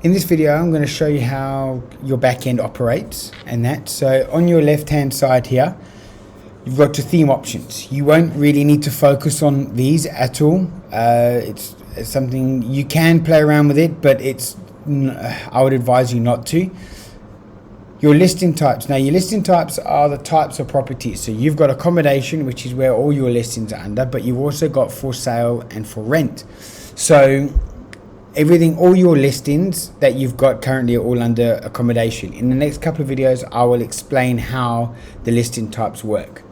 In this video, I'm going to show you how your backend operates and that. So on your left-hand side here, you've got your theme options. You won't really need to focus on these at all. It's something you can play around with it, but I would advise you not to. Your listing types. Now, your listing types are the types of properties. So you've got accommodation, which is where all your listings are under, but you've also got for sale and for rent. So all your listings that you've got currently are all under accommodation. In the next couple of videos, I will explain how the listing types work.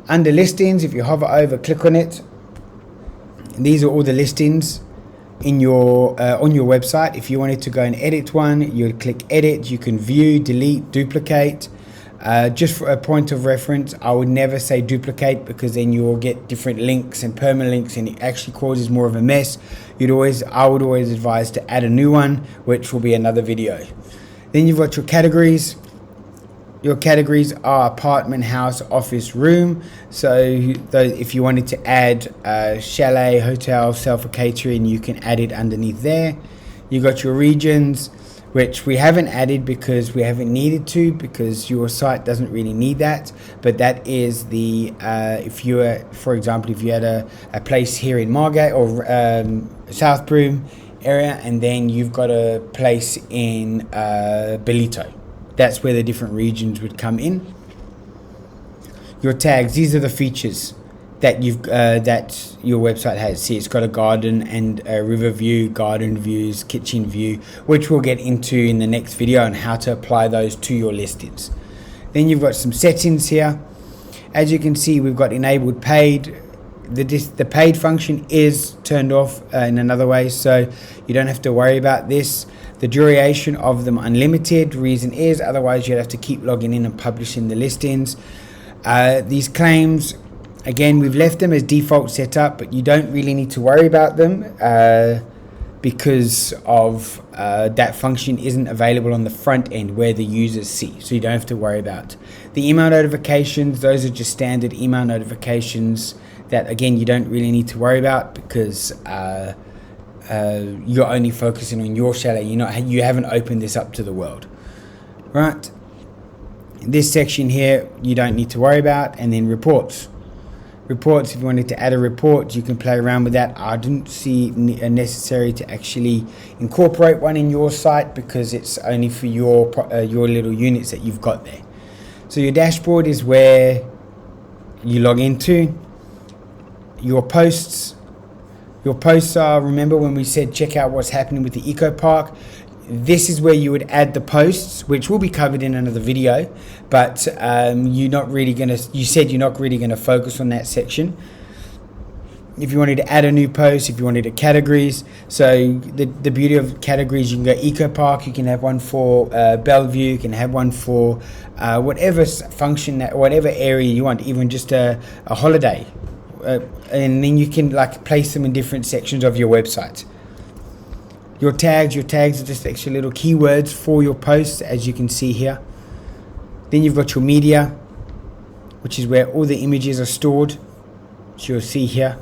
Under listings, if you hover over, click on it, these are all the listings in your on your website. If you wanted to go and edit one, you would click edit. You can view, delete, duplicate. Just for a point of reference, I would never say duplicate, because then you'll get different links and permalinks and it actually causes more of a mess. I would always advise to add a new one, which will be another video. Then you've got your categories. Your categories are apartment, house, office, room. So if you wanted to add chalet, hotel, self-catering, you can add it underneath there. You got your regions, which we haven't added because we haven't needed to, because your site doesn't really need that. But that is the for example, if you had a place here in Margate or South Broome area, and then you've got a place in Bellevue, that's where the different regions would come in. Your tags, these are the features that that your website has. See, it's got a garden and a river view, garden views, kitchen view, which we'll get into in the next video on how to apply those to your listings. Then you've got some settings here. As you can see, we've got enabled paid. The paid function is turned off in another way, so you don't have to worry about this. The duration of them unlimited. Reason is otherwise you'd have to keep logging in and publishing the listings. These claims, again, we've left them as default setup, but you don't really need to worry about them because of that function isn't available on the front end where the users see, so you don't have to worry about. The email notifications, those are just standard email notifications that, again, you don't really need to worry about because you're only focusing on your chalet. You haven't opened this up to the world, right? This section here you don't need to worry about. And then reports, if you wanted to add a report, you can play around with that. I didn't see necessary to actually incorporate one in your site because it's only for your little units that you've got there. So your dashboard is where you log into. Your posts are, remember when we said check out what's happening with the eco park? This is where you would add the posts, which will be covered in another video, but you said you're not really gonna focus on that section. If you wanted to add a new post, if you wanted to categories, so the beauty of categories, you can go eco park, you can have one for Bellevue, you can have one for whatever function, whatever area you want, even just a holiday. And then you can place them in different sections of your website. Your tags are just extra little keywords for your posts, as you can see here. Then you've got your media, which is where all the images are stored. So you'll see here,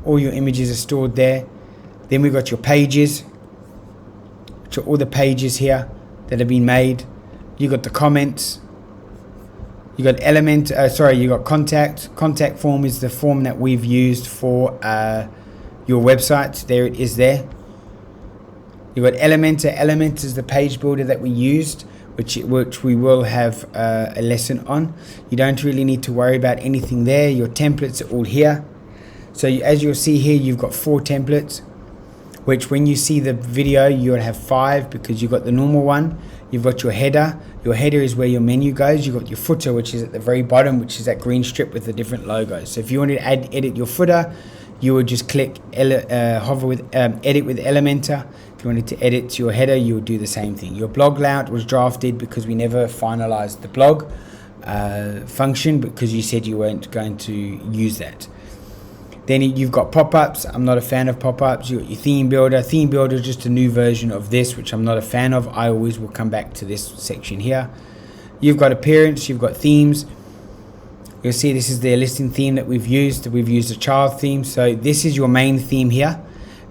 all your images are stored there. Then we've got your pages, which are all the pages here that have been made. You've got the comments. You got you got contact. Contact form is the form that we've used for your website. There it is there. You got Elementor. Elementor is the page builder that we used, which we will have a lesson on. You don't really need to worry about anything there. Your templates are all here. So as you'll see here, you've got 4 templates, which when you see the video, you'll have 5 because you've got the normal one. You've got your header. Your header is where your menu goes. You've got your footer, which is at the very bottom, which is that green strip with the different logos. So if you want to edit your footer, you would just click hover with edit with Elementor. If you wanted to edit your header, you would do the same thing. Your blog layout was drafted because we never finalized the blog function because you said you weren't going to use that. Then you've got pop-ups. I'm not a fan of pop-ups. You've got your theme builder. Theme builder is just a new version of this, which I'm not a fan of. I always will come back to this section here. You've got appearance. You've got themes. You'll see this is the listing theme that we've used. We've used a child theme. So this is your main theme here.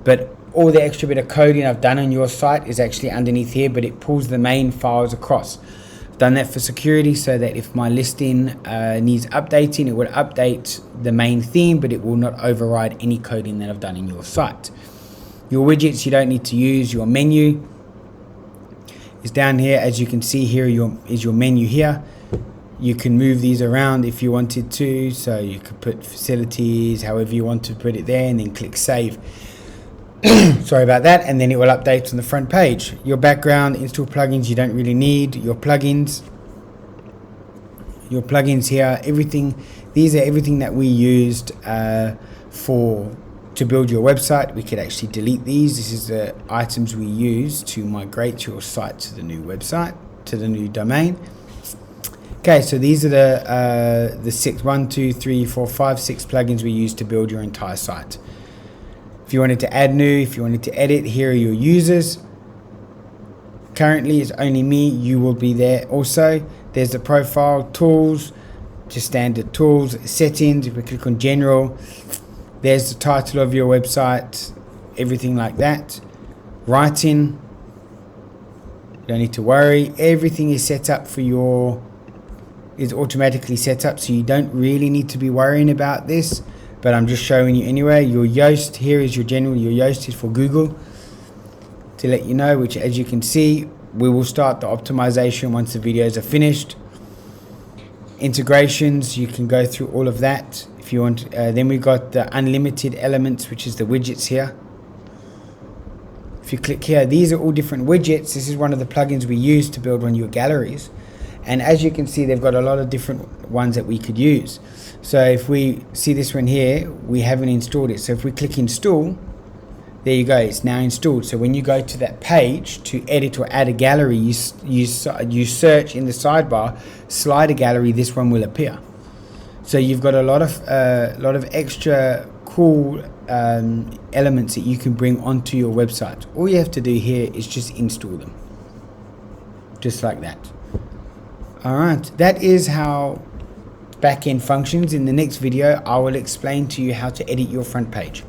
But all the extra bit of coding I've done on your site is actually underneath here, but it pulls the main files across. I've done that for security, so that if my listing needs updating, it will update the main theme, but it will not override any coding that I've done in your site. Your widgets you don't need to use. Your menu is down here. As you can see here, is your menu here. You can move these around if you wanted to, so you could put facilities however you want to put it there, and then click save. Sorry about that, and then it will update on the front page. Your background, install plugins you don't really need. Your plugins here, everything. These are everything that we used to build your website. We could actually delete these. This is the items we use to migrate your site to the new website, to the new domain. Okay, so these are the 6 plugins we use to build your entire site. If you wanted to add new, if you wanted to edit, here are your users. Currently it's only me, you will be there also. There's the profile, tools, just standard tools, settings. If we click on general, there's the title of your website, everything like that. Writing, you don't need to worry. Everything is set up for is automatically set up, so you don't really need to be worrying about this, but I'm just showing you anyway. Your Yoast, here is your general. Your Yoast is for Google, to let you know, which as you can see, we will start the optimization once the videos are finished. Integrations, you can go through all of that if you want. Then we've got the unlimited elements, which is the widgets here. If you click here, these are all different widgets. This is one of the plugins we use to build on your galleries. And as you can see, they've got a lot of different ones that we could use. So if we see this one here, we haven't installed it. So if we click install, there you go, it's now installed. So when you go to that page to edit or add a gallery, you search in the sidebar, slide a gallery, this one will appear. So you've got a lot of extra cool elements that you can bring onto your website. All you have to do here is just install them, just like that. Alright, that is how backend functions. In the next video, I will explain to you how to edit your front page.